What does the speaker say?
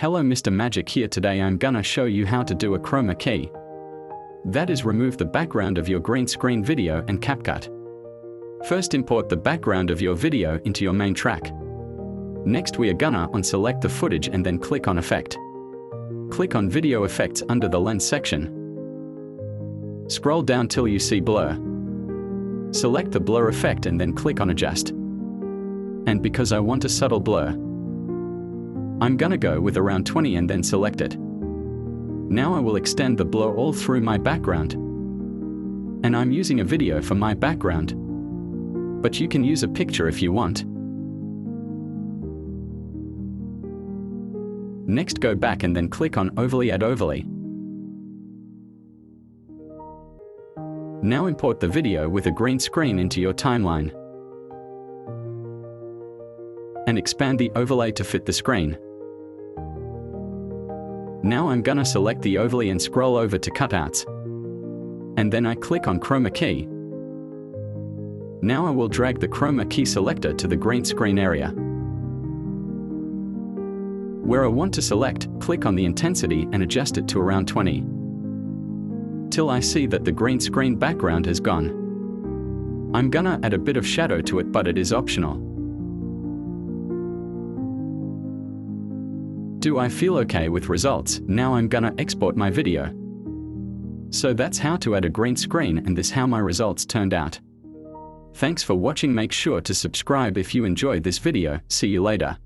Hello, Mr. Magic here. Today I'm gonna show you how to do a chroma key. That is, remove the background of your green screen video in CapCut. First, import the background of your video into your main track. Next, we are gonna unselect the footage and then click on Effect. Click on Video Effects under the Lens section. Scroll down till you see Blur. Select the blur effect and then click on Adjust. And because I want a subtle blur, I'm gonna go with around 20 and then select it. Now I will extend the blur all through my background. And I'm using a video for my background, but you can use a picture if you want. Next, go back and then click on Overlay, add overlay. Now import the video with a green screen into your timeline. And expand the overlay to fit the screen. Now I'm gonna select the overlay and scroll over to cutouts. And then I click on chroma key. Now I will drag the chroma key selector to the green screen area. Where I want to select, click on the intensity and adjust it to around 20. Till I see that the green screen background has gone. I'm gonna add a bit of shadow to it, but it is optional. Do I feel okay with results? Now I'm gonna export my video. So that's how to add a green screen, and this how my results turned out. Thanks for watching. Make sure to subscribe if you enjoyed this video. See you later.